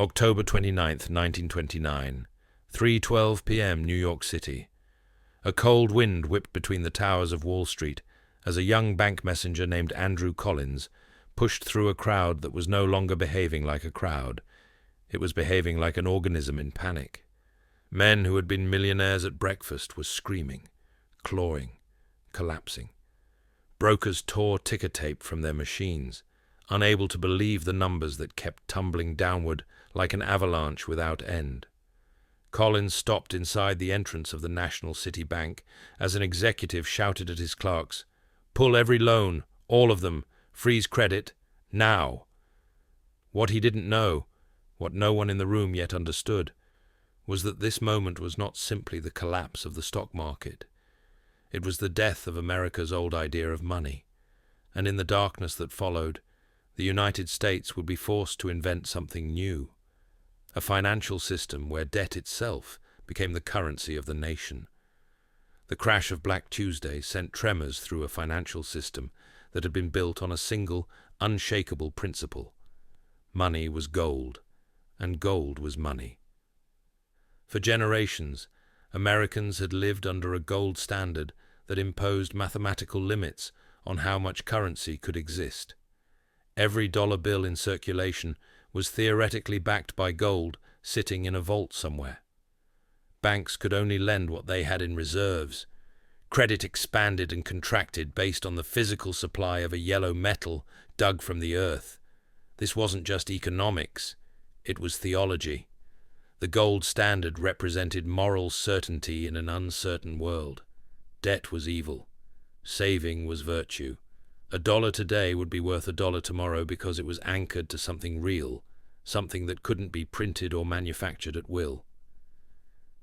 October 29th, 1929, 3:12 p.m. New York City. A cold wind whipped between the towers of Wall Street as a young bank messenger named Andrew Collins pushed through a crowd that was no longer behaving like a crowd. It was behaving like an organism in panic. Men who had been millionaires at breakfast were screaming, clawing, collapsing. Brokers tore ticker tape from their machines, unable to believe the numbers that kept tumbling downward like an avalanche without end. Collins stopped inside the entrance of the National City Bank as an executive shouted at his clerks, "Pull every loan, all of them, freeze credit, now!" What he didn't know, what no one in the room yet understood, was that this moment was not simply the collapse of the stock market. It was the death of America's old idea of money, and in the darkness that followed, the United States would be forced to invent something new, a financial system where debt itself became the currency of the nation. The crash of Black Tuesday sent tremors through a financial system that had been built on a single, unshakable principle. Money was gold, and gold was money. For generations, Americans had lived under a gold standard that imposed mathematical limits on how much currency could exist. Every dollar bill in circulation was theoretically backed by gold sitting in a vault somewhere. Banks could only lend what they had in reserves. Credit expanded and contracted based on the physical supply of a yellow metal dug from the earth. This wasn't just economics, it was theology. The gold standard represented moral certainty in an uncertain world. Debt was evil. Saving was virtue. A dollar today would be worth a dollar tomorrow because it was anchored to something real, something that couldn't be printed or manufactured at will.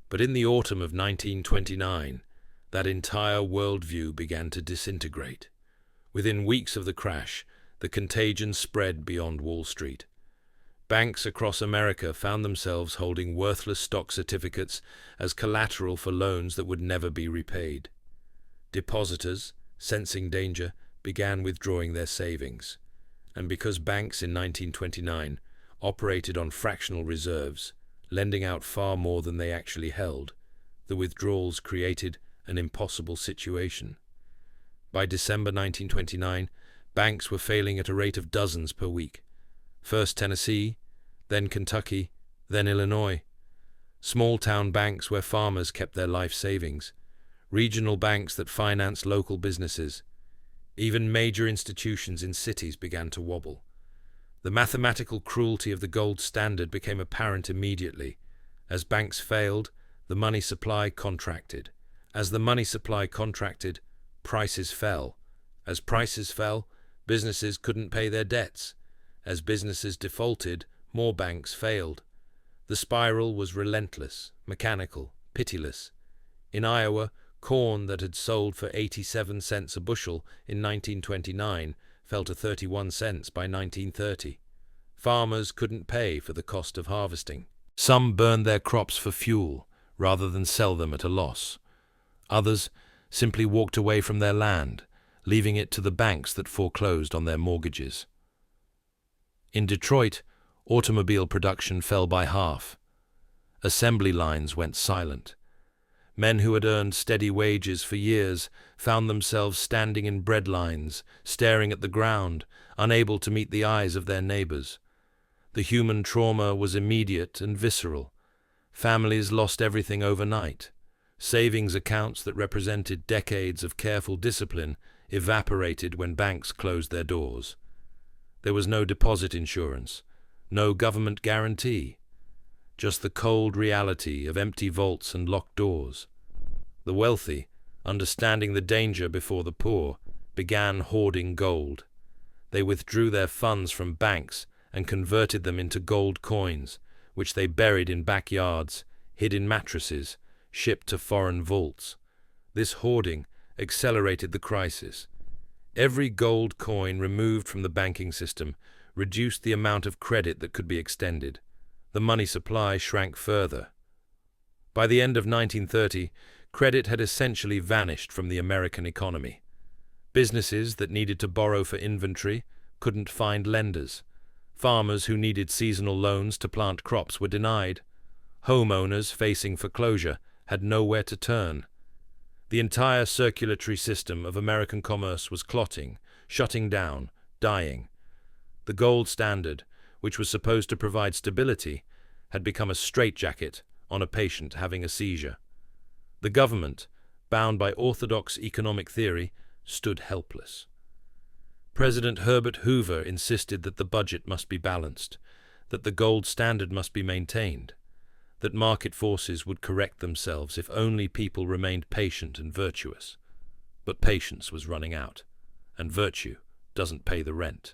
But in the autumn of 1929, that entire worldview began to disintegrate. Within weeks of the crash, the contagion spread beyond Wall Street. Banks across America found themselves holding worthless stock certificates as collateral for loans that would never be repaid. Depositors, sensing danger, began withdrawing their savings, and because banks in 1929 operated on fractional reserves, lending out far more than they actually held, the withdrawals created an impossible situation. By December 1929, banks were failing at a rate of dozens per week. First Tennessee, then Kentucky, then Illinois. Small-town banks where farmers kept their life savings. Regional banks that financed local businesses. Even major institutions in cities began to wobble. The mathematical cruelty of the gold standard became apparent immediately. As banks failed, the money supply contracted. As the money supply contracted, prices fell. As prices fell, businesses couldn't pay their debts. As businesses defaulted, more banks failed. The spiral was relentless, mechanical, pitiless. In Iowa, corn that had sold for 87 cents a bushel in 1929 fell to 31 cents by 1930. Farmers couldn't pay for the cost of harvesting. Some burned their crops for fuel rather than sell them at a loss. Others simply walked away from their land, leaving it to the banks that foreclosed on their mortgages. In Detroit, automobile production fell by half. Assembly lines went silent. Men who had earned steady wages for years found themselves standing in bread lines, staring at the ground, unable to meet the eyes of their neighbors. The human trauma was immediate and visceral. Families lost everything overnight. Savings accounts that represented decades of careful discipline evaporated when banks closed their doors. There was no deposit insurance, no government guarantee. Just the cold reality of empty vaults and locked doors. The wealthy, understanding the danger before the poor, began hoarding gold. They withdrew their funds from banks and converted them into gold coins, which they buried in backyards, hid in mattresses, shipped to foreign vaults. This hoarding accelerated the crisis. Every gold coin removed from the banking system reduced the amount of credit that could be extended. The money supply shrank further. By the end of 1930, credit had essentially vanished from the American economy. Businesses that needed to borrow for inventory couldn't find lenders. Farmers who needed seasonal loans to plant crops were denied. Homeowners facing foreclosure had nowhere to turn. The entire circulatory system of American commerce was clotting, shutting down, dying. The gold standard, which was supposed to provide stability, had become a straitjacket on a patient having a seizure. The government, bound by orthodox economic theory, stood helpless. President Herbert Hoover insisted that the budget must be balanced, that the gold standard must be maintained, that market forces would correct themselves if only people remained patient and virtuous. But patience was running out, and virtue doesn't pay the rent.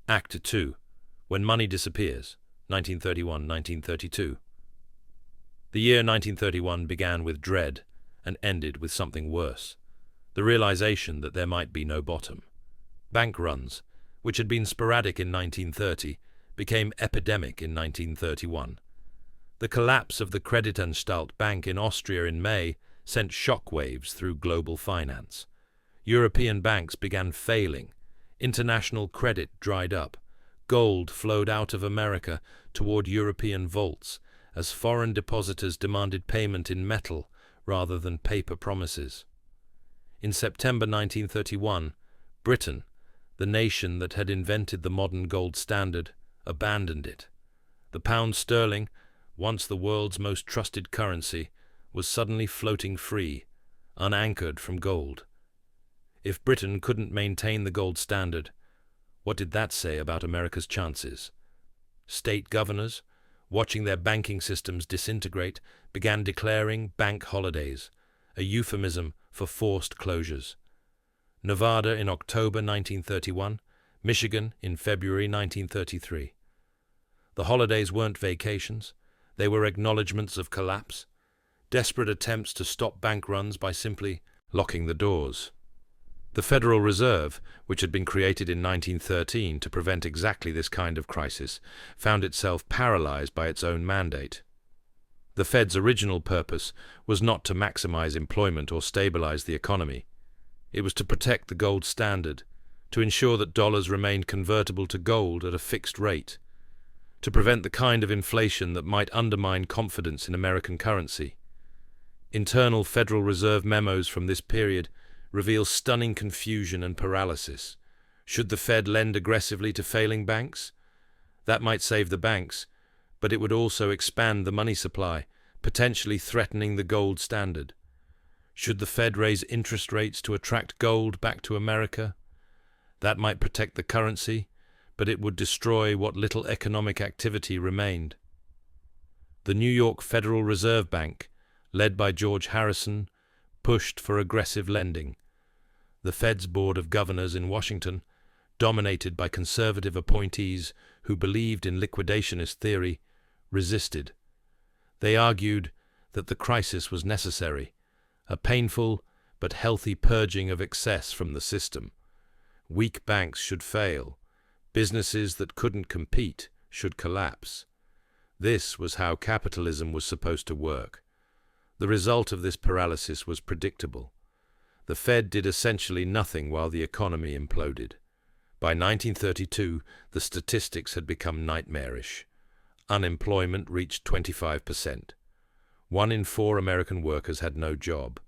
Act 2. When Money Disappears, 1931-1932. The year 1931 began with dread and ended with something worse, the realization that there might be no bottom. Bank runs, which had been sporadic in 1930, became epidemic in 1931. The collapse of the Kreditanstalt Bank in Austria in May sent shockwaves through global finance. European banks began failing. International credit dried up. Gold flowed out of America toward European vaults as foreign depositors demanded payment in metal rather than paper promises. In September 1931, Britain, the nation that had invented the modern gold standard, abandoned it. The pound sterling, once the world's most trusted currency, was suddenly floating free, unanchored from gold. If Britain couldn't maintain the gold standard, what did that say about America's chances? State governors, watching their banking systems disintegrate, began declaring bank holidays, a euphemism for forced closures. Nevada in October 1931, Michigan in February 1933. The holidays weren't vacations. They were acknowledgments of collapse, desperate attempts to stop bank runs by simply locking the doors. The Federal Reserve, which had been created in 1913 to prevent exactly this kind of crisis, found itself paralyzed by its own mandate. The Fed's original purpose was not to maximize employment or stabilize the economy. It was to protect the gold standard, to ensure that dollars remained convertible to gold at a fixed rate, to prevent the kind of inflation that might undermine confidence in American currency. Internal Federal Reserve memos from this period reveal stunning confusion and paralysis. Should the Fed lend aggressively to failing banks? That might save the banks, but it would also expand the money supply, potentially threatening the gold standard. Should the Fed raise interest rates to attract gold back to America? That might protect the currency, but it would destroy what little economic activity remained. The New York Federal Reserve Bank, led by George Harrison, pushed for aggressive lending. The Fed's Board of Governors in Washington, dominated by conservative appointees who believed in liquidationist theory, resisted. They argued that the crisis was necessary, a painful but healthy purging of excess from the system. Weak banks should fail. Businesses that couldn't compete should collapse. This was how capitalism was supposed to work. The result of this paralysis was predictable. The Fed did essentially nothing while the economy imploded. By 1932, the statistics had become nightmarish. Unemployment reached 25%. 1 in 4 American workers had no job.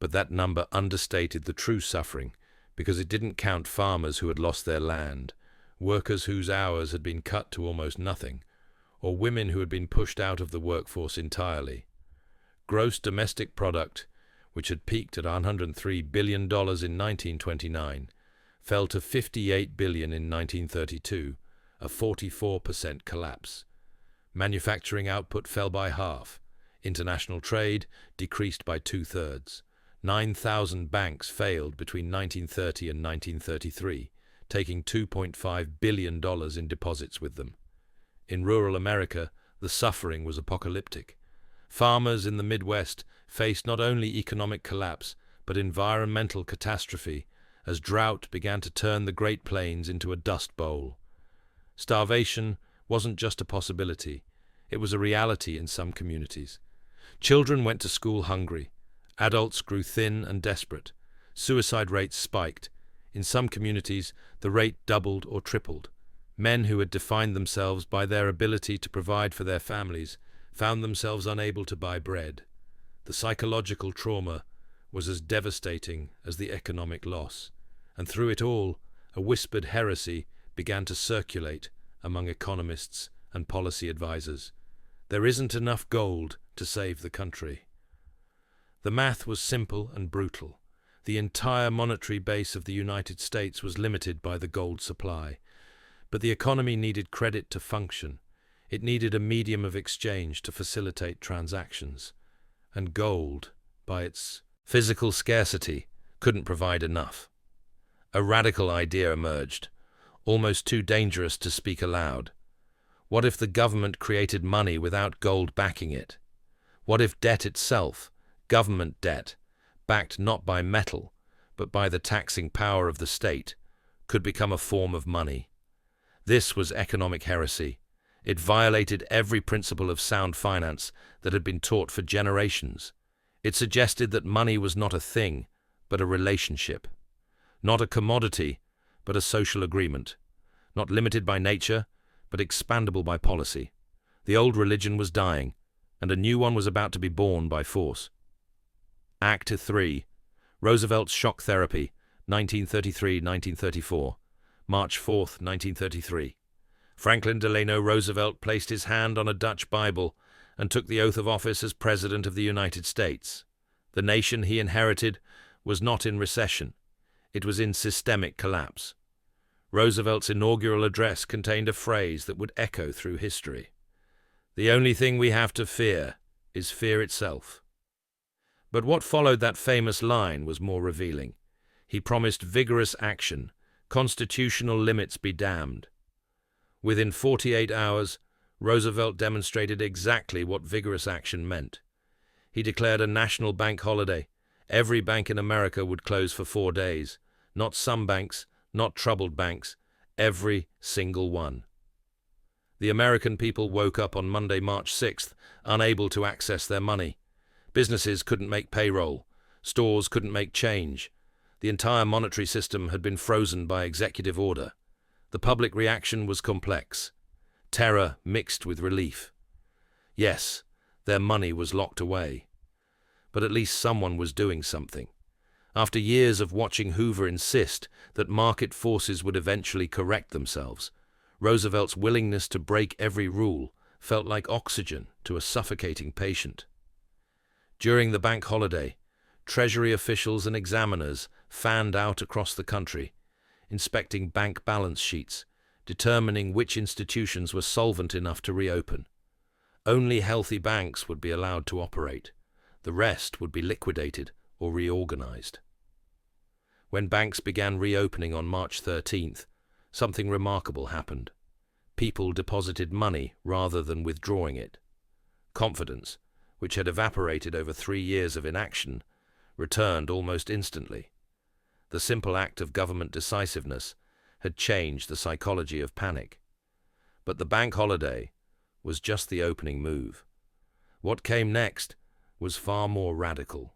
But that number understated the true suffering because it didn't count farmers who had lost their land, workers whose hours had been cut to almost nothing, or women who had been pushed out of the workforce entirely. Gross domestic product, which had peaked at $103 billion in 1929, fell to $58 billion in 1932, a 44% collapse. Manufacturing output fell by half. International trade decreased by 2/3. 9,000 banks failed between 1930 and 1933, taking $2.5 billion in deposits with them. In rural America, the suffering was apocalyptic. Farmers in the Midwest faced not only economic collapse, but environmental catastrophe as drought began to turn the Great Plains into a dust bowl. Starvation wasn't just a possibility, it was a reality in some communities. Children went to school hungry. Adults grew thin and desperate. Suicide rates spiked. In some communities, the rate doubled or tripled. Men who had defined themselves by their ability to provide for their families found themselves unable to buy bread. The psychological trauma was as devastating as the economic loss, and through it all, a whispered heresy began to circulate among economists and policy advisors. There isn't enough gold to save the country. The math was simple and brutal. The entire monetary base of the United States was limited by the gold supply. But the economy needed credit to function. It needed a medium of exchange to facilitate transactions. And gold, by its physical scarcity, couldn't provide enough. A radical idea emerged, almost too dangerous to speak aloud. What if the government created money without gold backing it? What if debt itself, government debt, backed not by metal, but by the taxing power of the state, could become a form of money? This was economic heresy. It violated every principle of sound finance that had been taught for generations. It suggested that money was not a thing, but a relationship. Not a commodity, but a social agreement. Not limited by nature, but expandable by policy. The old religion was dying, and a new one was about to be born by force. Act 3. Roosevelt's Shock Therapy, 1933-1934. March 4, 1933. Franklin Delano Roosevelt placed his hand on a Dutch Bible and took the oath of office as President of the United States. The nation he inherited was not in recession. It was in systemic collapse. Roosevelt's inaugural address contained a phrase that would echo through history. "The only thing we have to fear is fear itself." But what followed that famous line was more revealing. He promised vigorous action, constitutional limits be damned. Within 48 hours, Roosevelt demonstrated exactly what vigorous action meant. He declared a national bank holiday. Every bank in America would close for 4 days. Not some banks, not troubled banks, every single one. The American people woke up on Monday, March 6th, unable to access their money. Businesses couldn't make payroll. Stores couldn't make change. The entire monetary system had been frozen by executive order. The public reaction was complex. Terror mixed with relief. Yes, their money was locked away. But at least someone was doing something. After years of watching Hoover insist that market forces would eventually correct themselves, Roosevelt's willingness to break every rule felt like oxygen to a suffocating patient. During the bank holiday, Treasury officials and examiners fanned out across the country, inspecting bank balance sheets, determining which institutions were solvent enough to reopen. Only healthy banks would be allowed to operate. The rest would be liquidated or reorganized. When banks began reopening on March 13th, something remarkable happened. People deposited money rather than withdrawing it. Confidence, which had evaporated over 3 years of inaction, returned almost instantly. The simple act of government decisiveness had changed the psychology of panic. But the bank holiday was just the opening move. What came next was far more radical.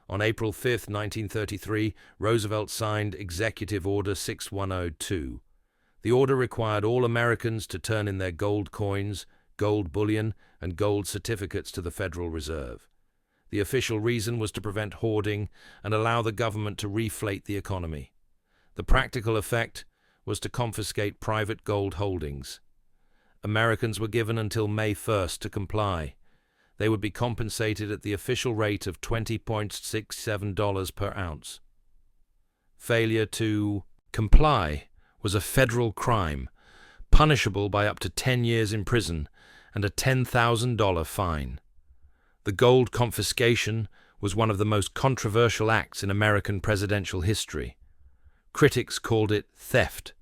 On April 5, 1933, Roosevelt signed Executive Order 6102. The order required all Americans to turn in their gold coins, gold bullion, and gold certificates to the Federal Reserve. The official reason was to prevent hoarding and allow the government to reflate the economy. The practical effect was to confiscate private gold holdings. Americans were given until May 1st to comply. They would be compensated at the official rate of $20.67 per ounce. Failure to comply was a federal crime, punishable by up to 10 years in prison and a $10,000 fine. The gold confiscation was one of the most controversial acts in American presidential history. Critics called it theft.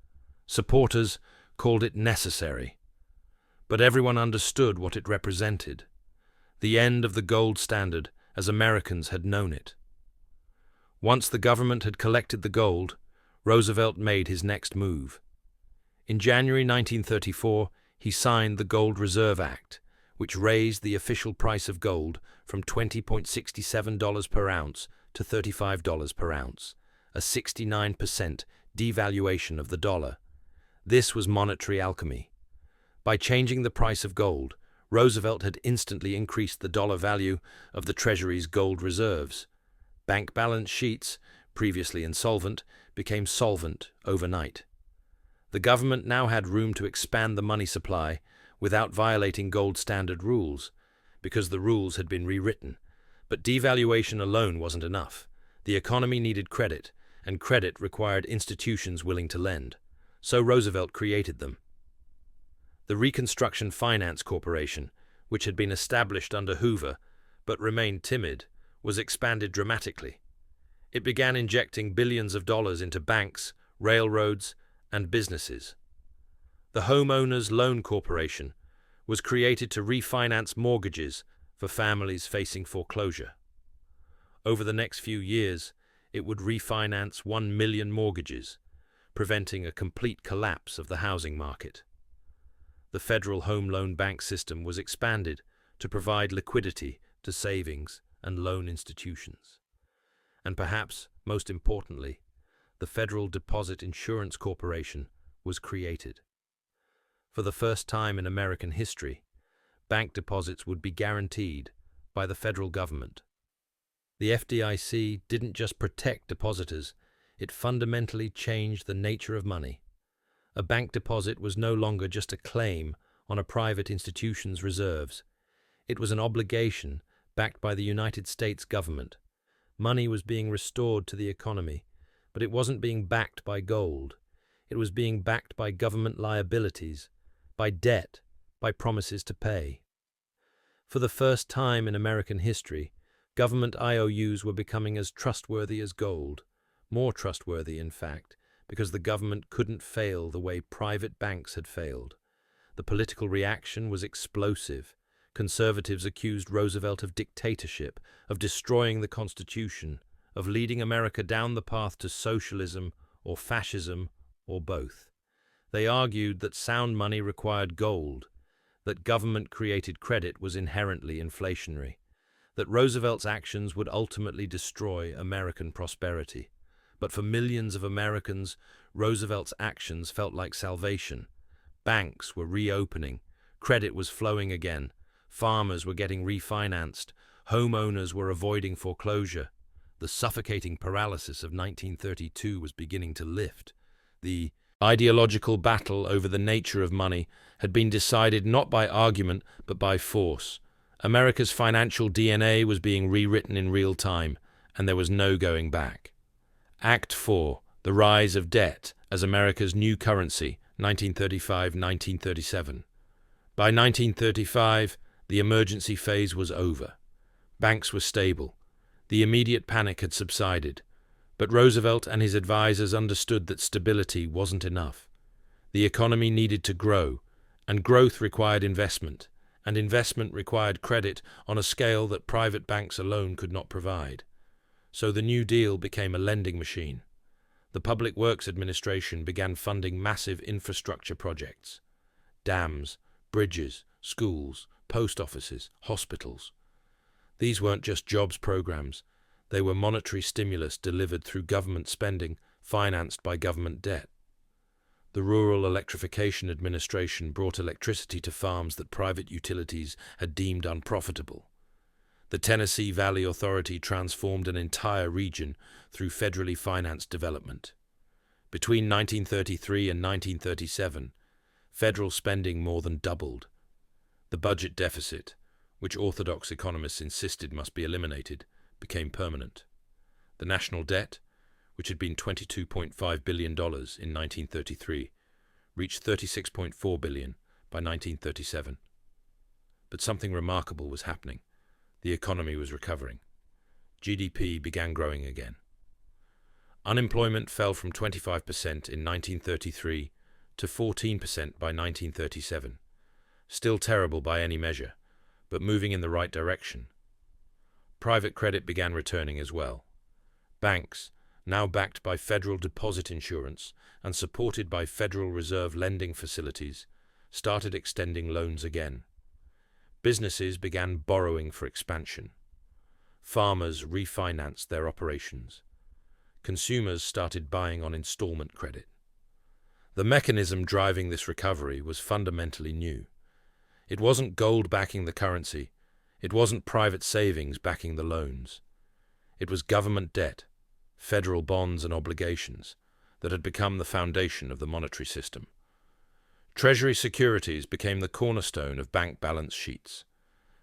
Supporters called it necessary. But everyone understood what it represented. The end of the gold standard as Americans had known it. Once the government had collected the gold, Roosevelt made his next move. In January 1934, he signed the Gold Reserve Act, which raised the official price of gold from $20.67 per ounce to $35 per ounce, a 69% devaluation of the dollar. This was monetary alchemy. By changing the price of gold, Roosevelt had instantly increased the dollar value of the Treasury's gold reserves. Bank balance sheets, previously insolvent, became solvent overnight. The government now had room to expand the money supply without violating gold standard rules, because the rules had been rewritten. But devaluation alone wasn't enough. The economy needed credit, and credit required institutions willing to lend. So Roosevelt created them. The Reconstruction Finance Corporation, which had been established under Hoover but remained timid, was expanded dramatically. It began injecting billions of dollars into banks, railroads, and businesses. The Homeowners Loan Corporation was created to refinance mortgages for families facing foreclosure. Over the next few years, it would refinance 1 million mortgages, preventing a complete collapse of the housing market. The Federal Home Loan Bank system was expanded to provide liquidity to savings and loan institutions. And perhaps, most importantly, the Federal Deposit Insurance Corporation was created. For the first time in American history, bank deposits would be guaranteed by the federal government. The FDIC didn't just protect depositors, it fundamentally changed the nature of money. A bank deposit was no longer just a claim on a private institution's reserves. It was an obligation backed by the United States government. Money was being restored to the economy, but it wasn't being backed by gold. It was being backed by government liabilities, by debt, by promises to pay. For the first time in American history, government IOUs were becoming as trustworthy as gold, more trustworthy, in fact, because the government couldn't fail the way private banks had failed. The political reaction was explosive. Conservatives accused Roosevelt of dictatorship, of destroying the Constitution, of leading America down the path to socialism or fascism or both. They argued that sound money required gold, that government-created credit was inherently inflationary, that Roosevelt's actions would ultimately destroy American prosperity. But for millions of Americans, Roosevelt's actions felt like salvation. Banks were reopening, credit was flowing again, farmers were getting refinanced, homeowners were avoiding foreclosure. The suffocating paralysis of 1932 was beginning to lift. The ideological battle over the nature of money had been decided not by argument but by force. America's financial DNA was being rewritten in real time, and there was no going back. Act 4, The Rise of Debt as America's New Currency, 1935-1937. By 1935, the emergency phase was over. Banks were stable. The immediate panic had subsided. But Roosevelt and his advisors understood that stability wasn't enough. The economy needed to grow, and growth required investment, and investment required credit on a scale that private banks alone could not provide. So the New Deal became a lending machine. The Public Works Administration began funding massive infrastructure projects. Dams, bridges, schools, post offices, hospitals. These weren't just jobs programs. They were monetary stimulus delivered through government spending, financed by government debt. The Rural Electrification Administration brought electricity to farms that private utilities had deemed unprofitable. The Tennessee Valley Authority transformed an entire region through federally financed development. Between 1933 and 1937, federal spending more than doubled. The budget deficit, which orthodox economists insisted must be eliminated, became permanent. The national debt, which had been $22.5 billion in 1933, reached $36.4 billion by 1937. But something remarkable was happening. The economy was recovering. GDP began growing again. Unemployment fell from 25% in 1933 to 14% by 1937. Still terrible by any measure, but moving in the right direction. Private credit began returning as well. Banks, now backed by federal deposit insurance and supported by Federal Reserve lending facilities, started extending loans again. Businesses began borrowing for expansion. Farmers refinanced their operations. Consumers started buying on installment credit. The mechanism driving this recovery was fundamentally new. It wasn't gold backing the currency. It wasn't private savings backing the loans. It was government debt, federal bonds and obligations that had become the foundation of the monetary system. Treasury securities became the cornerstone of bank balance sheets.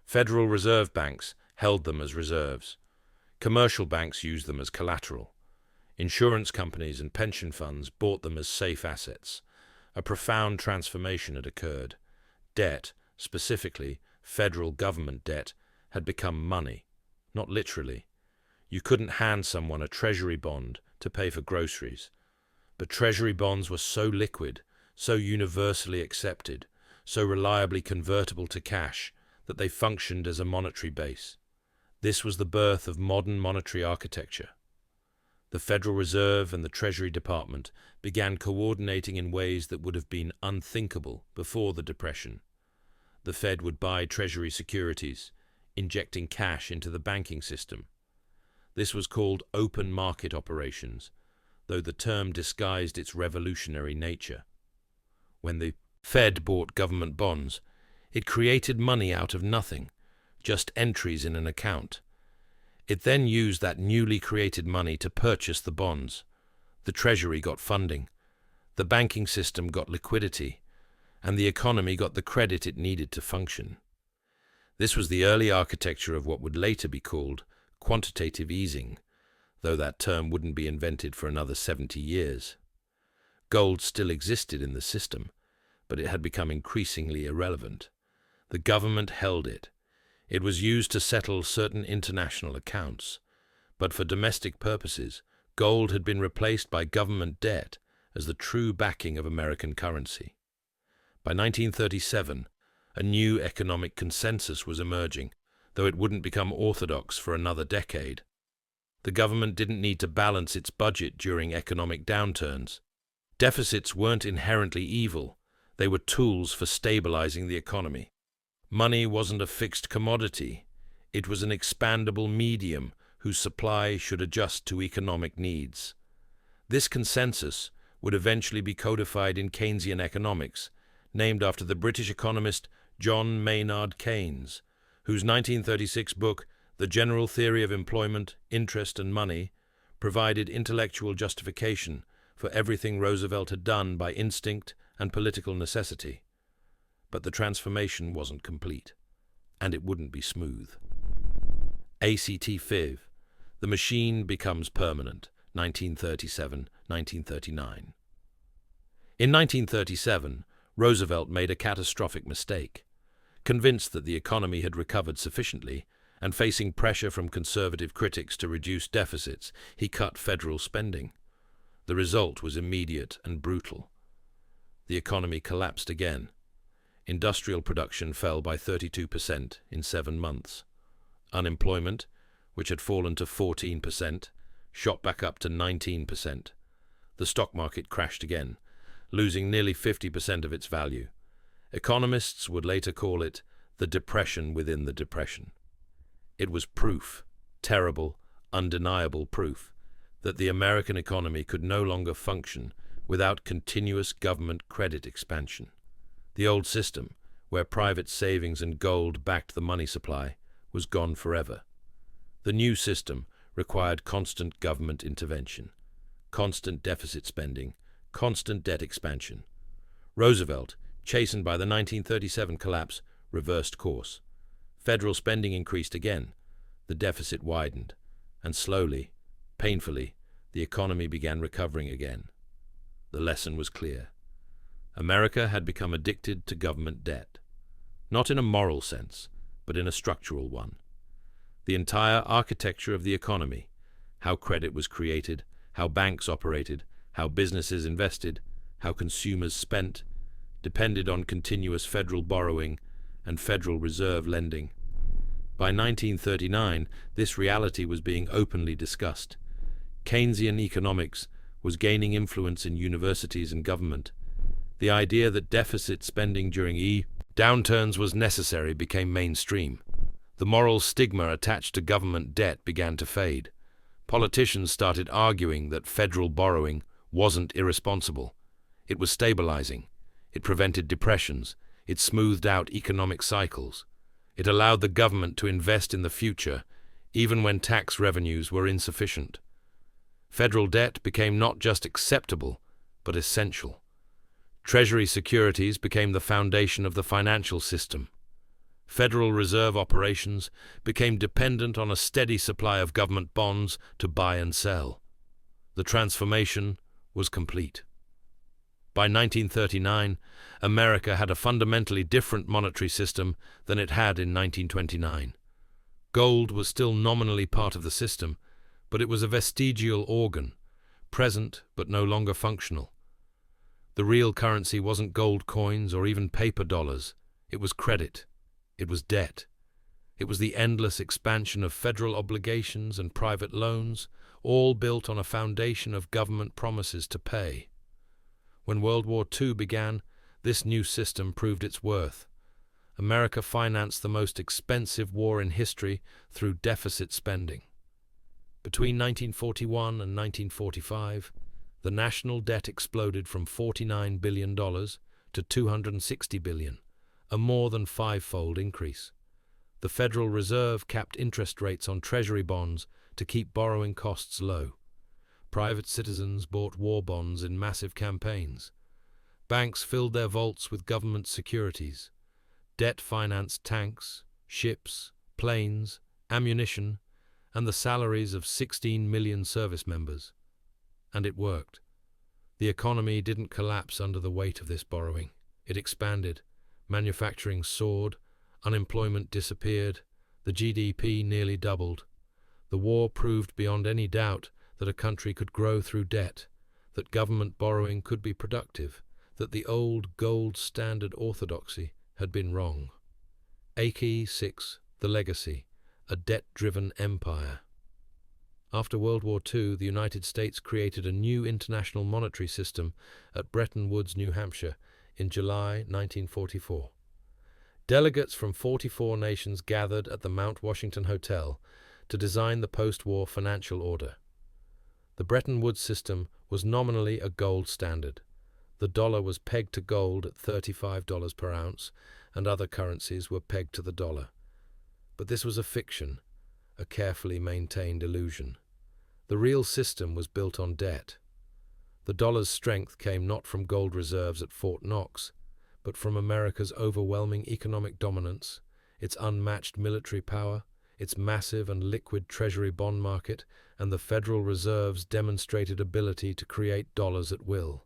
Federal Reserve banks held them as reserves. Commercial banks used them as collateral. Insurance companies and pension funds bought them as safe assets. A profound transformation had occurred. Debt, specifically federal government debt, had become money, not literally. You couldn't hand someone a treasury bond to pay for groceries. But treasury bonds were so liquid, so universally accepted, so reliably convertible to cash, that they functioned as a monetary base. This was the birth of modern monetary architecture. The Federal Reserve and the Treasury Department began coordinating in ways that would have been unthinkable before the Depression. The Fed would buy Treasury securities, injecting cash into the banking system. This was called open market operations, though the term disguised its revolutionary nature. When the Fed bought government bonds, it created money out of nothing, just entries in an account. It then used that newly created money to purchase the bonds. The Treasury got funding, the banking system got liquidity, and the economy got the credit it needed to function. This was the early architecture of what would later be called quantitative easing, though that term wouldn't be invented for another 70 years. Gold still existed in the system, but it had become increasingly irrelevant. The government held it. It was used to settle certain international accounts, but for domestic purposes, gold had been replaced by government debt as the true backing of American currency. By 1937, a new economic consensus was emerging, though it wouldn't become orthodox for another decade. The government didn't need to balance its budget during economic downturns. Deficits weren't inherently evil. They were tools for stabilizing the economy. Money wasn't a fixed commodity. It was an expandable medium whose supply should adjust to economic needs. This consensus would eventually be codified in Keynesian economics, named after the British economist John Maynard Keynes, whose 1936 book, The General Theory of Employment, Interest and Money, provided intellectual justification for everything Roosevelt had done by instinct and political necessity. But the transformation wasn't complete, and it wouldn't be smooth. ACT-FIV, The Machine Becomes Permanent, 1937-1939. In 1937, Roosevelt made a catastrophic mistake. Convinced that the economy had recovered sufficiently, and facing pressure from conservative critics to reduce deficits, he cut federal spending. The result was immediate and brutal. The economy collapsed again. Industrial production fell by 32% in 7 months. Unemployment, which had fallen to 14%, shot back up to 19%. The stock market crashed again, losing nearly 50% of its value. Economists would later call it the depression within the depression. It was proof, terrible, undeniable proof, that the American economy could no longer function without continuous government credit expansion. The old system, where private savings and gold backed the money supply, was gone forever. The new system required constant government intervention, constant deficit spending, constant debt expansion. Roosevelt, chastened by the 1937 collapse, reversed course. Federal spending increased again, the deficit widened, and slowly, painfully, the economy began recovering again. The lesson was clear. America had become addicted to government debt, not in a moral sense, but in a structural one. The entire architecture of the economy, how credit was created, how banks operated, how businesses invested, how consumers spent, depended on continuous federal borrowing and Federal Reserve lending. By 1939, this reality was being openly discussed. Keynesian economics was gaining influence in universities and government. The idea that deficit spending during downturns was necessary became mainstream. The moral stigma attached to government debt began to fade. Politicians started arguing that federal borrowing wasn't irresponsible. It was stabilizing. It prevented depressions. It smoothed out economic cycles. It allowed the government to invest in the future, even when tax revenues were insufficient. Federal debt became not just acceptable, but essential. Treasury securities became the foundation of the financial system. Federal Reserve operations became dependent on a steady supply of government bonds to buy and sell. The transformation was complete. By 1939, America had a fundamentally different monetary system than it had in 1929. Gold was still nominally part of the system, but it was a vestigial organ, present but no longer functional. The real currency wasn't gold coins or even paper dollars. It was credit. It was debt. It was the endless expansion of federal obligations and private loans, all built on a foundation of government promises to pay. When World War II began, this new system proved its worth. America financed the most expensive war in history through deficit spending. Between 1941 and 1945, the national debt exploded from $49 billion to $260 billion, a more than five-fold increase. The Federal Reserve capped interest rates on Treasury bonds to keep borrowing costs low. Private citizens bought war bonds in massive campaigns. Banks filled their vaults with government securities. Debt financed tanks, ships, planes, ammunition, and the salaries of 16 million service members. And it worked. The economy didn't collapse under the weight of this borrowing. It expanded. Manufacturing soared. Unemployment disappeared. The GDP nearly doubled. The war proved beyond any doubt that a country could grow through debt, that government borrowing could be productive, that the old gold standard orthodoxy had been wrong. AK 6, The Legacy, a debt-driven empire. After World War II, the United States created a new international monetary system at Bretton Woods, New Hampshire, in July 1944. Delegates from 44 nations gathered at the Mount Washington Hotel to design the post-war financial order. The Bretton Woods system was nominally a gold standard. The dollar was pegged to gold at $35 per ounce, and other currencies were pegged to the dollar. But this was a fiction, a carefully maintained illusion. The real system was built on debt. The dollar's strength came not from gold reserves at Fort Knox, but from America's overwhelming economic dominance, its unmatched military power, its massive and liquid treasury bond market, and the Federal Reserve's demonstrated ability to create dollars at will.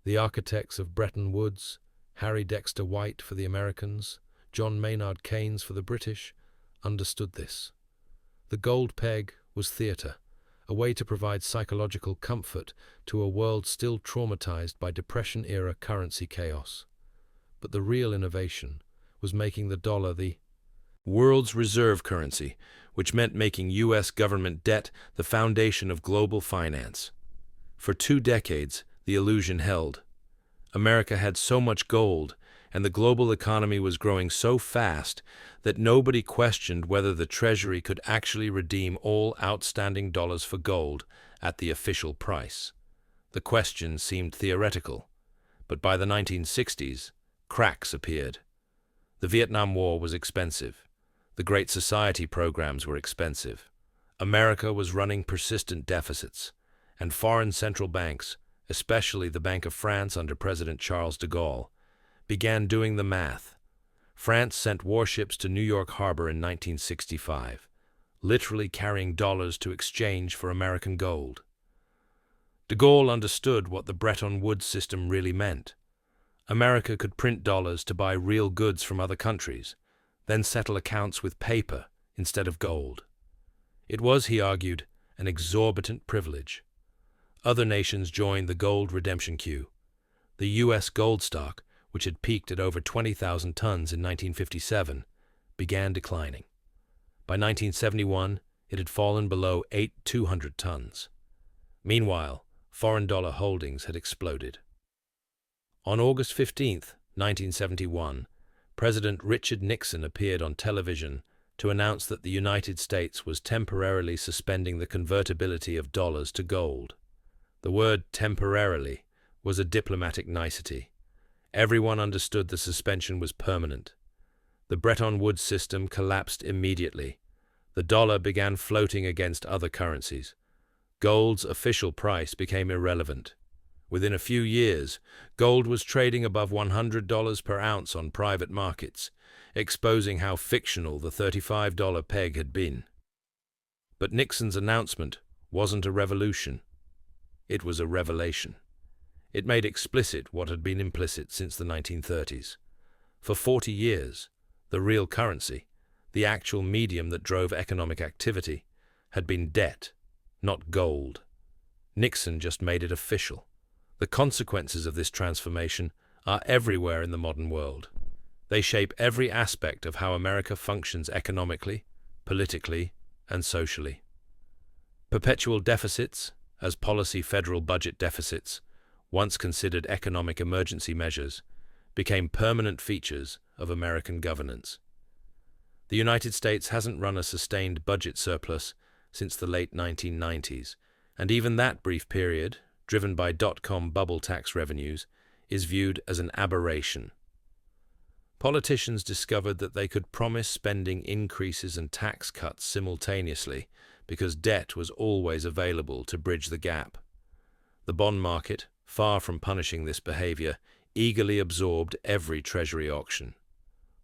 The architects of Bretton Woods, Harry Dexter White for the Americans, John Maynard Keynes for the British, understood this. The gold peg was theatre, a way to provide psychological comfort to a world still traumatized by Depression-era currency chaos. But the real innovation was making the dollar the world's reserve currency, which meant making U.S. government debt the foundation of global finance. For 2 decades, the illusion held. America had so much gold, and the global economy was growing so fast that nobody questioned whether the Treasury could actually redeem all outstanding dollars for gold at the official price. The question seemed theoretical, but by the 1960s, cracks appeared. The Vietnam War was expensive. The Great Society programs were expensive. America was running persistent deficits, and foreign central banks, especially the Bank of France under President Charles de Gaulle, began doing the math. France sent warships to New York Harbor in 1965, literally carrying dollars to exchange for American gold. De Gaulle understood what the Bretton Woods system really meant. America could print dollars to buy real goods from other countries, then settle accounts with paper instead of gold. It was, he argued, an exorbitant privilege. Other nations joined the gold redemption queue. The U.S. gold stock, which had peaked at over 20,000 tons in 1957, began declining. By 1971, it had fallen below 200 tons. Meanwhile, foreign dollar holdings had exploded. On August 15, 1971, President Richard Nixon appeared on television to announce that the United States was temporarily suspending the convertibility of dollars to gold. The word temporarily was a diplomatic nicety. Everyone understood the suspension was permanent. The Bretton Woods system collapsed immediately. The dollar began floating against other currencies. Gold's official price became irrelevant. Within a few years, gold was trading above $100 per ounce on private markets, exposing how fictional the $35 peg had been. But Nixon's announcement wasn't a revolution. It was a revelation. It made explicit what had been implicit since the 1930s. For 40 years, the real currency, the actual medium that drove economic activity, had been debt, not gold. Nixon just made it official. The consequences of this transformation are everywhere in the modern world. They shape every aspect of how America functions economically, politically, and socially. Perpetual deficits, as policy federal budget deficits, once considered economic emergency measures, became permanent features of American governance. The United States hasn't run a sustained budget surplus since the late 1990s, and even that brief period, driven by dot-com bubble tax revenues, is viewed as an aberration. Politicians discovered that they could promise spending increases and tax cuts simultaneously because debt was always available to bridge the gap. The bond market, far from punishing this behavior, eagerly absorbed every Treasury auction.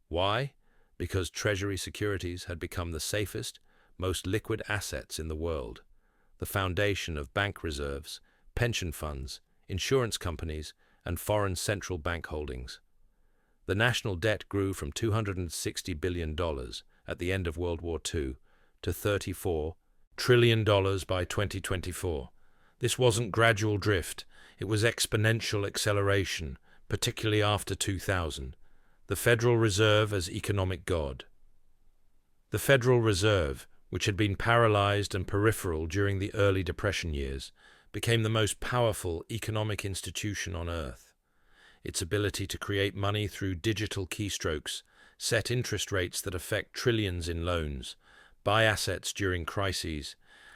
Why? Because Treasury securities had become the safest, most liquid assets in the world, the foundation of bank reserves, pension funds, insurance companies, and foreign central bank holdings. The national debt grew from $260 billion at the end of World War II to $34 trillion by 2024. This wasn't gradual drift, it was exponential acceleration, particularly after 2000. The Federal Reserve as economic god. The Federal Reserve, which had been paralyzed and peripheral during the early Depression years, became the most powerful economic institution on Earth. Its ability to create money through digital keystrokes, set interest rates that affect trillions in loans, buy assets during crises,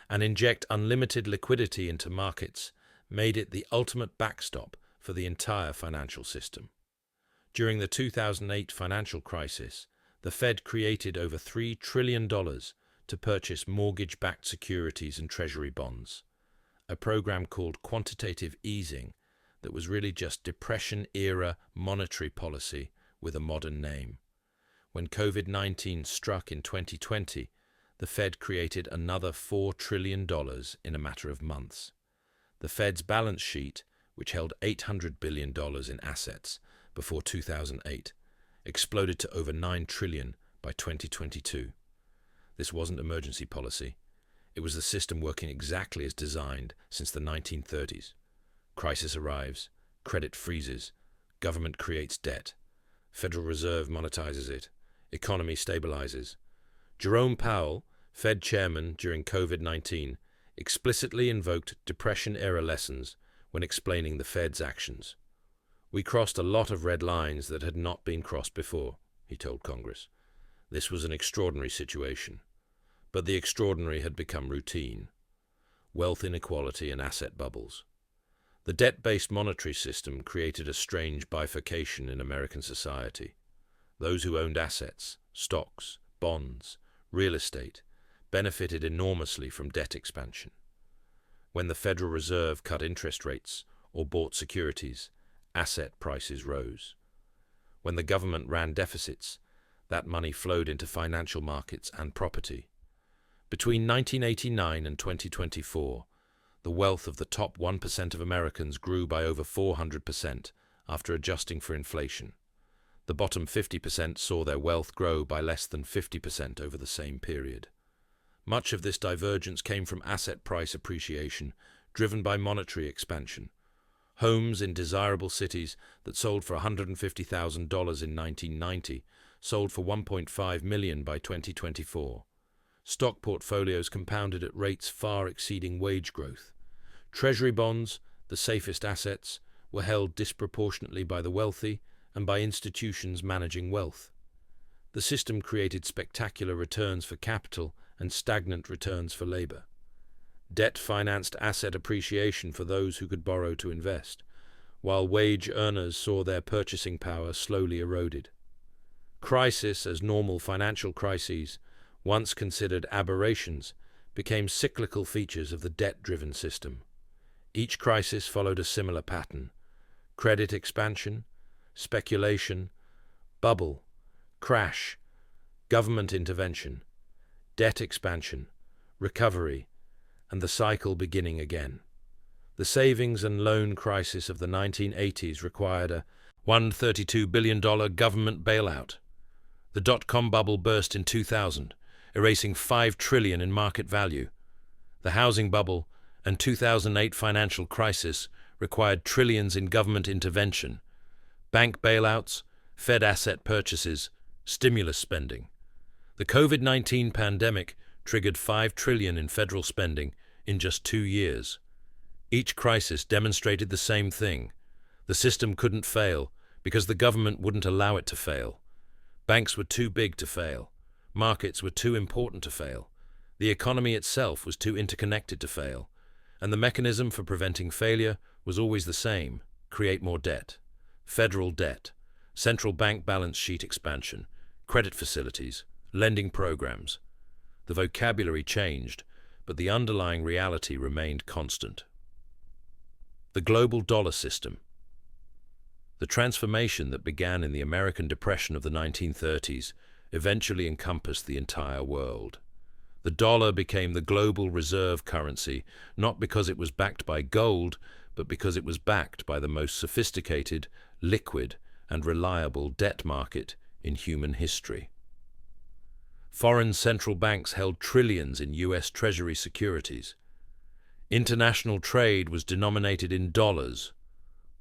and inject unlimited liquidity into markets, made it the ultimate backstop for the entire financial system. During the 2008 financial crisis, the Fed created over $3 trillion to purchase mortgage-backed securities and treasury bonds, a program called quantitative easing that was really just Depression-era monetary policy with a modern name. When COVID-19 struck in 2020, the Fed created another $4 trillion in a matter of months. The Fed's balance sheet, which held $800 billion in assets before 2008, exploded to over $9 trillion by 2022. This wasn't emergency policy. It was the system working exactly as designed since the 1930s. Crisis arrives, credit freezes, government creates debt, Federal Reserve monetizes it, economy stabilizes. Jerome Powell, Fed chairman during COVID-19, explicitly invoked Depression-era lessons when explaining the Fed's actions. "We crossed a lot of red lines that had not been crossed before," he told Congress. This was an extraordinary situation, but the extraordinary had become routine. Wealth inequality and asset bubbles. The debt-based monetary system created a strange bifurcation in American society. Those who owned assets, stocks, bonds, real estate, benefited enormously from debt expansion. When the Federal Reserve cut interest rates or bought securities, asset prices rose. When the government ran deficits, that money flowed into financial markets and property. Between 1989 and 2024, the wealth of the top 1% of Americans grew by over 400% after adjusting for inflation. The bottom 50% saw their wealth grow by less than 50% over the same period. Much of this divergence came from asset price appreciation, driven by monetary expansion. Homes in desirable cities that sold for $150,000 in 1990 sold for $1.5 million by 2024. Stock portfolios compounded at rates far exceeding wage growth. Treasury bonds, the safest assets, were held disproportionately by the wealthy and by institutions managing wealth. The system created spectacular returns for capital and stagnant returns for labor. Debt financed asset appreciation for those who could borrow to invest, while wage earners saw their purchasing power slowly eroded. Crisis, as normal financial crises, once considered aberrations, became cyclical features of the debt-driven system. Each crisis followed a similar pattern: credit expansion, speculation, bubble, crash, government intervention, debt expansion, recovery, and the cycle beginning again. The savings and loan crisis of the 1980s required a $132 billion government bailout. The dot-com bubble burst in 2000, erasing $5 trillion in market value. The housing bubble and 2008 financial crisis required trillions in government intervention, bank bailouts, Fed asset purchases, stimulus spending. The COVID-19 pandemic triggered $5 trillion in federal spending in just 2 years. Each crisis demonstrated the same thing. The system couldn't fail because the government wouldn't allow it to fail. Banks were too big to fail. Markets were too important to fail. The economy itself was too interconnected to fail. And the mechanism for preventing failure was always the same: create more debt. Federal debt, central bank balance sheet expansion, credit facilities, lending programs. The vocabulary changed, but the underlying reality remained constant. The global dollar system. The transformation that began in the American Depression of the 1930s eventually encompassed the entire world. The dollar became the global reserve currency, not because it was backed by gold, but because it was backed by the most sophisticated, liquid, and reliable debt market in human history. Foreign central banks held trillions in U.S. Treasury securities. International trade was denominated in dollars.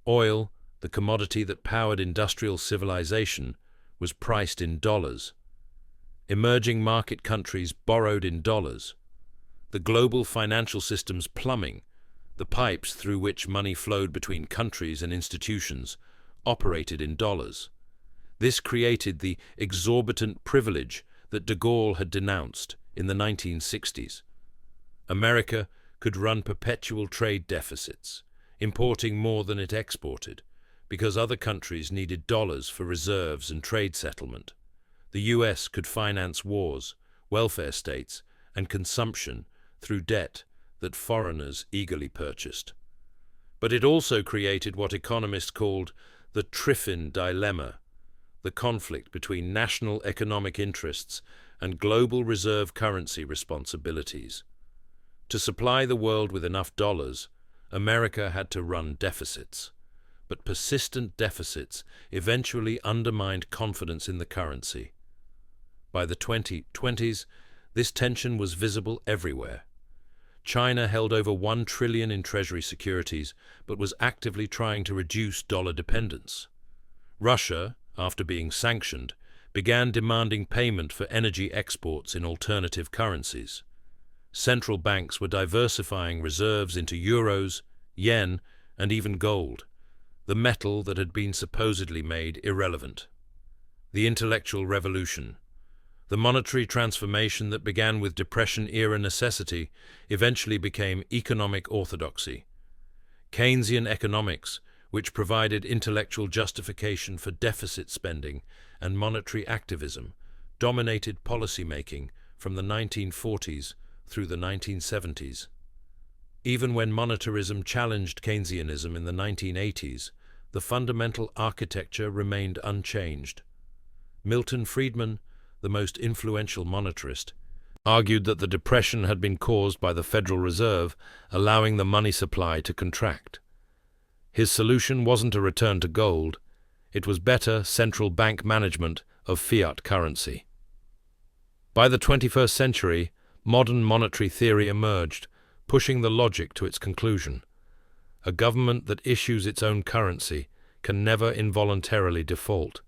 Oil, the commodity that powered industrial civilization, was priced in dollars. Emerging market countries borrowed in dollars. The global financial system's plumbing, the pipes through which money flowed between countries and institutions, operated in dollars. This created the exorbitant privilege that de Gaulle had denounced in the 1960s. America could run perpetual trade deficits, importing more than it exported, because other countries needed dollars for reserves and trade settlement. The US could finance wars, welfare states, and consumption through debt that foreigners eagerly purchased. But it also created what economists called the Triffin dilemma, the conflict between national economic interests and global reserve currency responsibilities. To supply the world with enough dollars, America had to run deficits. But persistent deficits eventually undermined confidence in the currency. By the 2020s, this tension was visible everywhere. China held over $1 trillion in treasury securities, but was actively trying to reduce dollar dependence. Russia, after being sanctioned, began demanding payment for energy exports in alternative currencies. Central banks were diversifying reserves into euros, yen, and even gold, the metal that had been supposedly made irrelevant. The intellectual revolution. The monetary transformation that began with Depression-era necessity eventually became economic orthodoxy. Keynesian economics, which provided intellectual justification for deficit spending and monetary activism, dominated policymaking from the 1940s through the 1970s. Even when monetarism challenged Keynesianism in the 1980s, the fundamental architecture remained unchanged. Milton Friedman, the most influential monetarist, argued that the Depression had been caused by the Federal Reserve allowing the money supply to contract. His solution wasn't a return to gold, it was better central bank management of fiat currency. By the 21st century, modern monetary theory emerged, pushing the logic to its conclusion. A government that issues its own currency can never involuntarily default.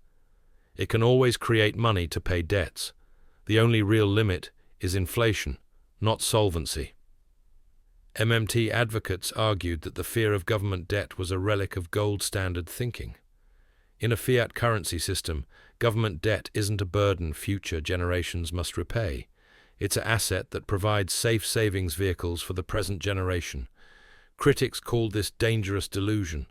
It can always create money to pay debts. The only real limit is inflation, not solvency. MMT advocates argued that the fear of government debt was a relic of gold standard thinking. In a fiat currency system, government debt isn't a burden future generations must repay. It's an asset that provides safe savings vehicles for the present generation. Critics called this dangerous delusion.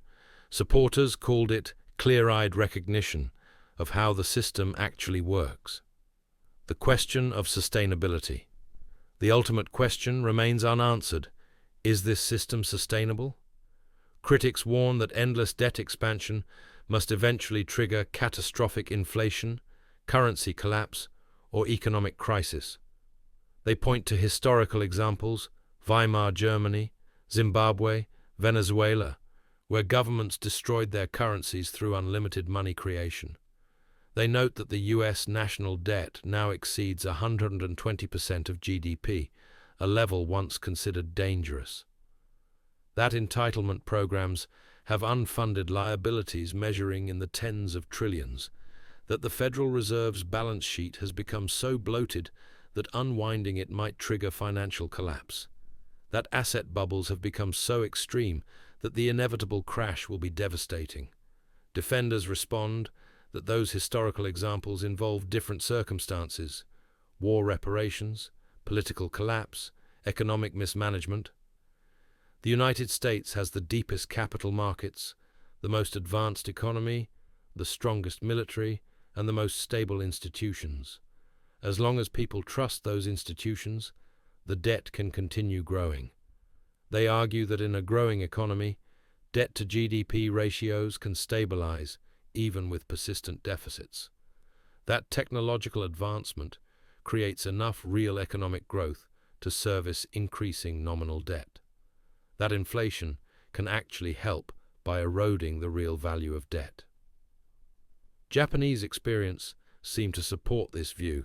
Supporters called it clear-eyed recognition of how the system actually works. The question of sustainability. The ultimate question remains unanswered. Is this system sustainable? Critics warn that endless debt expansion must eventually trigger catastrophic inflation, currency collapse, or economic crisis. They point to historical examples, Weimar Germany, Zimbabwe, Venezuela, where governments destroyed their currencies through unlimited money creation. They note that the US national debt now exceeds 120% of GDP, a level once considered dangerous. That entitlement programs have unfunded liabilities measuring in the tens of trillions, that the Federal Reserve's balance sheet has become so bloated that unwinding it might trigger financial collapse, that asset bubbles have become so extreme that the inevitable crash will be devastating. Defenders respond that those historical examples involve different circumstances: war reparations, political collapse, economic mismanagement. The United States has the deepest capital markets, the most advanced economy, the strongest military, and the most stable institutions. As long as people trust those institutions, the debt can continue growing. They argue that in a growing economy, debt to GDP ratios can stabilize, even with persistent deficits. That technological advancement creates enough real economic growth to service increasing nominal debt. That inflation can actually help by eroding the real value of debt. Japanese experience seemed to support this view.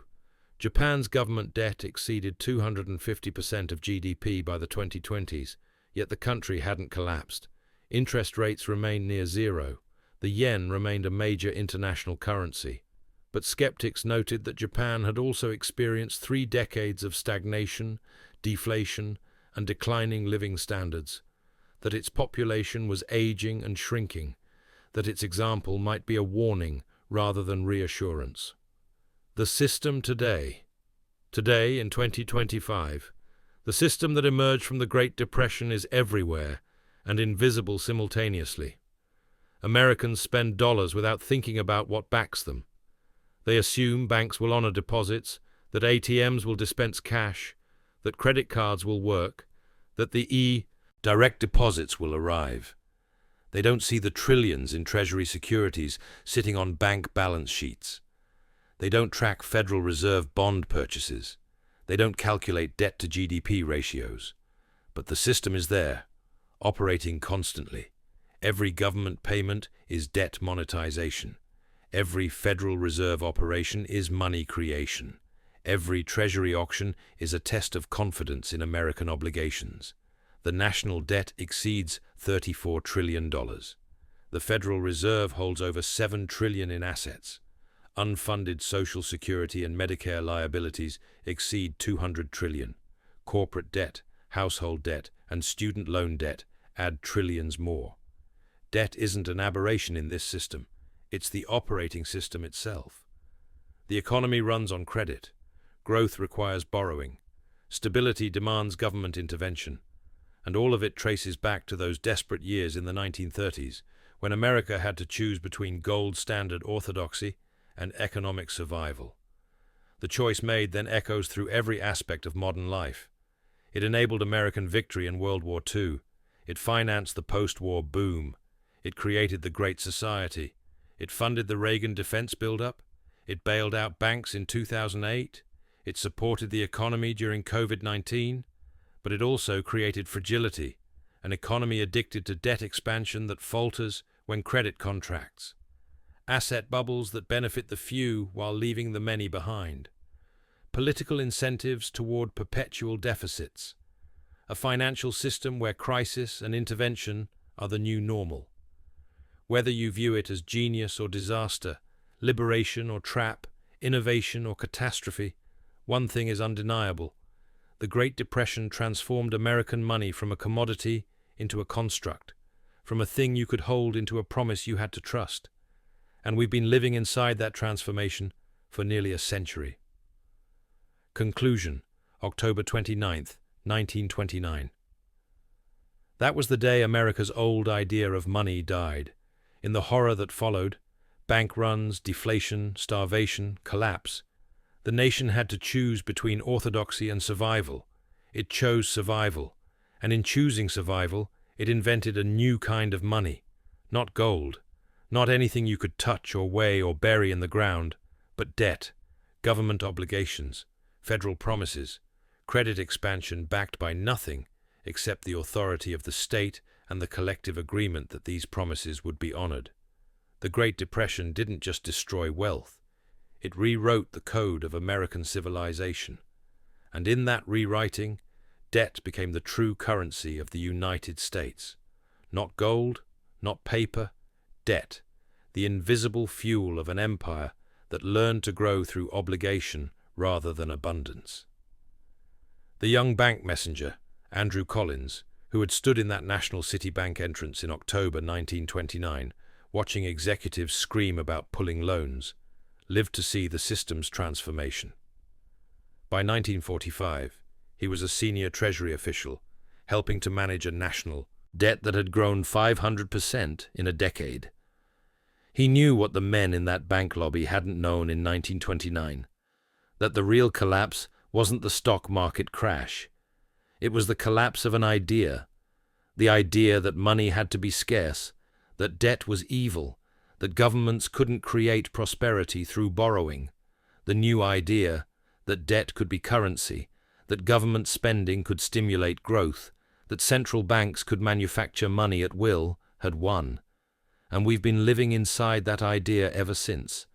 Japan's government debt exceeded 250% of GDP by the 2020s, yet the country hadn't collapsed. Interest rates remained near zero. The yen remained a major international currency. But skeptics noted that Japan had also experienced 3 decades of stagnation, deflation, and declining living standards, that its population was aging and shrinking, that its example might be a warning rather than reassurance. The system today. Today, in 2025, the system that emerged from the Great Depression is everywhere and invisible simultaneously. Americans spend dollars without thinking about what backs them. They assume banks will honor deposits, that ATMs will dispense cash, that credit cards will work, that the direct deposits will arrive. They don't see the trillions in Treasury securities sitting on bank balance sheets. They don't track Federal Reserve bond purchases. They don't calculate debt to GDP ratios. But the system is there, operating constantly. Every government payment is debt monetization. Every Federal Reserve operation is money creation. Every Treasury auction is a test of confidence in American obligations. The national debt exceeds $34 trillion. The Federal Reserve holds over $7 trillion in assets. Unfunded Social Security and Medicare liabilities exceed $200 trillion. Corporate debt, household debt, and student loan debt add trillions more. Debt isn't an aberration in this system. It's the operating system itself. The economy runs on credit. Growth requires borrowing. Stability demands government intervention. And all of it traces back to those desperate years in the 1930s, when America had to choose between gold standard orthodoxy and economic survival. The choice made then echoes through every aspect of modern life. It enabled American victory in World War II. It financed the post-war boom. It created the Great Society. It funded the Reagan defense buildup. It bailed out banks in 2008. It supported the economy during COVID-19. But it also created fragility, an economy addicted to debt expansion that falters when credit contracts. Asset bubbles that benefit the few while leaving the many behind. Political incentives toward perpetual deficits. A financial system where crisis and intervention are the new normal. Whether you view it as genius or disaster, liberation or trap, innovation or catastrophe, one thing is undeniable. The Great Depression transformed American money from a commodity into a construct, from a thing you could hold into a promise you had to trust. And we've been living inside that transformation for nearly a century. Conclusion, October 29th, 1929. That was the day America's old idea of money died. In the horror that followed, bank runs, deflation, starvation, collapse, the nation had to choose between orthodoxy and survival. It chose survival, and in choosing survival, it invented a new kind of money. Not gold, not anything you could touch or weigh or bury in the ground, but debt, government obligations, federal promises, credit expansion backed by nothing except the authority of the state and the collective agreement that these promises would be honored. The Great Depression didn't just destroy wealth, it rewrote the code of American civilization. And in that rewriting, debt became the true currency of the United States. Not gold, not paper, debt, the invisible fuel of an empire that learned to grow through obligation rather than abundance. The young bank messenger, Andrew Collins, who had stood in that National City Bank entrance in October 1929, watching executives scream about pulling loans, lived to see the system's transformation. By 1945, he was a senior Treasury official, helping to manage a national debt that had grown 500% in a decade. He knew what the men in that bank lobby hadn't known in 1929, that the real collapse wasn't the stock market crash. It was the collapse of an idea, the idea that money had to be scarce, that debt was evil, that governments couldn't create prosperity through borrowing, the new idea that debt could be currency, that government spending could stimulate growth, that central banks could manufacture money at will, had won. And we've been living inside that idea ever since.